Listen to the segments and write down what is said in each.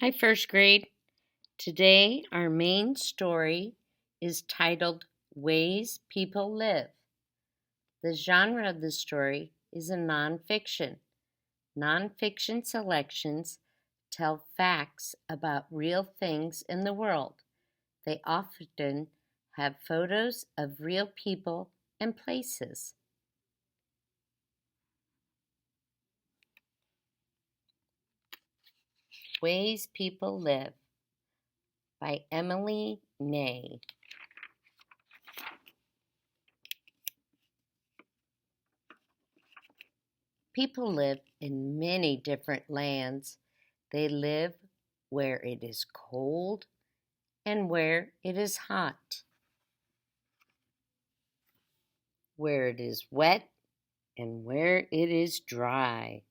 Hi, first grade. Today, our main story is titled Ways People Live. The genre of the story is a nonfiction. Nonfiction selections tell facts about real things in the world. They often have photos of real people and places. Ways People Live by Emily Ney. People live in many different lands. They live where it is cold and where it is hot, where it is wet and where it is dry.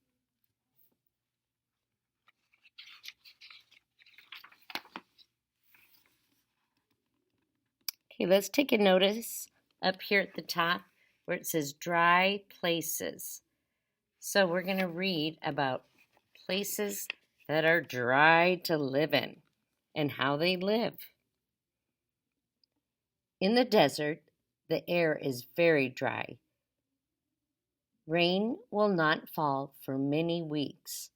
Okay, let's take a notice up here at the top where it says dry places. So we're going to read about places that are dry to live in and how they live. In the desert, the air is very dry. Rain will not fall for many weeks.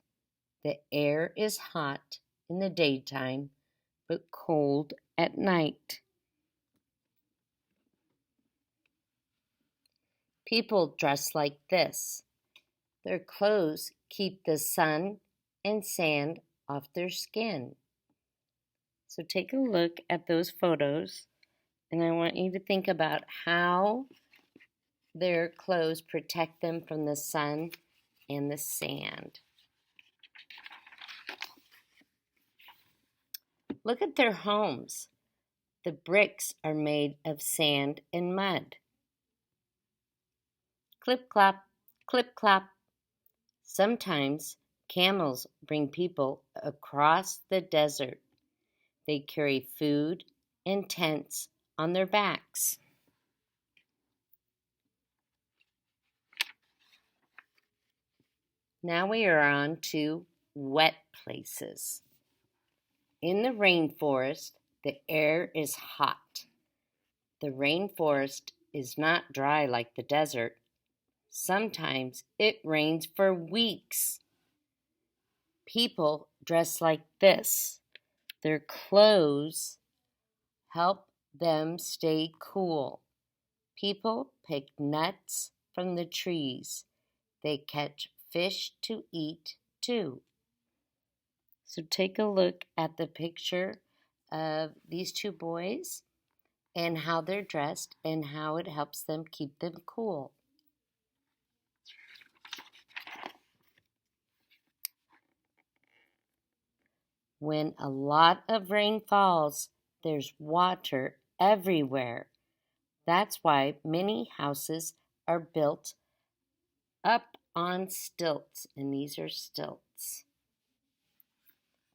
The air is hot in the daytime, but cold at night. People dress like this. Their clothes keep the sun and sand off their skin. So take a look at those photos, and I want you to think about how their clothes protect them from the sun and the sand. Look at their homes. The bricks are made of sand and mud. Clip clop, clip clop. Sometimes camels bring people across the desert. They carry food and tents on their backs. Now we are on to wet places. In the rainforest, the air is hot. The rainforest is not dry like the desert. Sometimes it rains for weeks. People dress like this. Their clothes help them stay cool. People pick nuts from the trees. They catch fish to eat too. So take a look at the picture of these two boys and how they're dressed and how it helps them keep them cool. When a lot of rain falls, there's water everywhere. That's why many houses are built up on stilts, and these are stilts.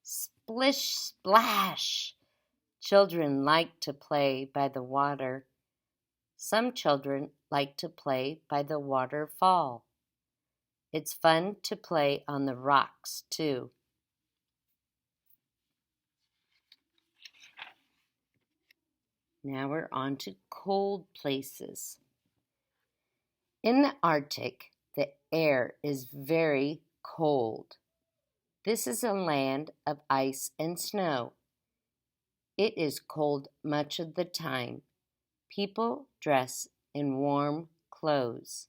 Splish, splash! Children like to play by the water. Some children like to play by the waterfall. It's fun to play on the rocks, too. Now we're on to cold places. In the Arctic, the air is very cold. This is a land of ice and snow. It is cold much of the time. People dress in warm clothes.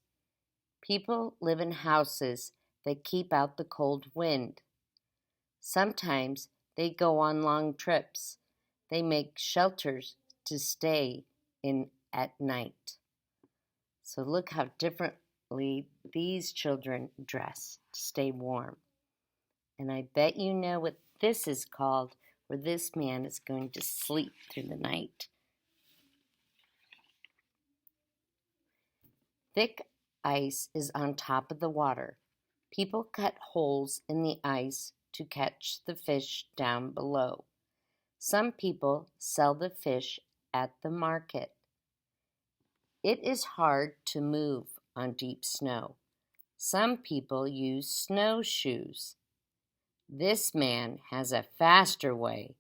People live in houses that keep out the cold wind. Sometimes they go on long trips. They make shelters to stay in at night. So look how differently these children dress to stay warm. And I bet you know what this is called, where this man is going to sleep through the night. Thick ice is on top of the water. People cut holes in the ice to catch the fish down below. Some people sell the fish at the market. It is hard to move on deep snow. Some people use snowshoes. This man has a faster way.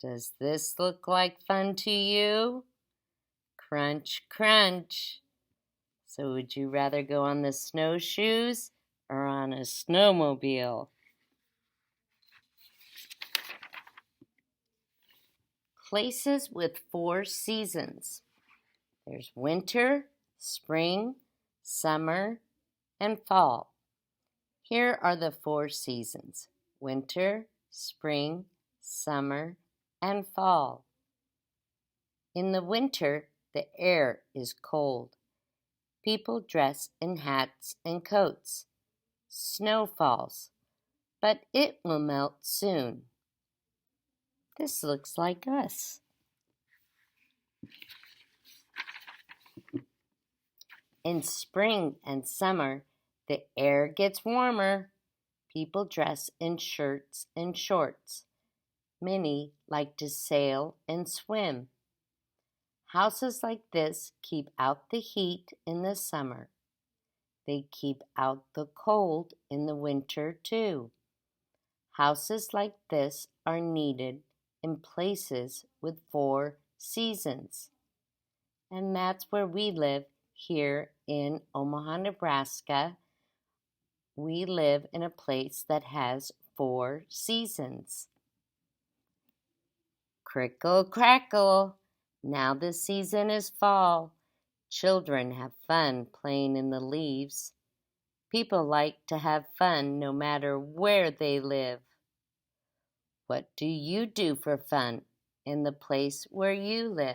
Does this look like fun to you? Crunch, crunch. So would you rather go on the snowshoes or on a snowmobile? Places with 4 seasons. There's winter, spring, summer, and fall. Here are the 4 seasons: winter, spring, summer, and fall. In the winter, the air is cold. People dress in hats and coats. Snow falls, but it will melt soon. This looks like us. In spring and summer, the air gets warmer. People dress in shirts and shorts. Many like to sail and swim. Houses like this keep out the heat in the summer. They keep out the cold in the winter too. Houses like this are needed in places with 4 seasons. And that's where we live here in Omaha, Nebraska. We live in a place that has 4 seasons. Crickle, crackle. Now the season is fall. Children have fun playing in the leaves. People like to have fun no matter where they live. What do you do for fun in the place where you live?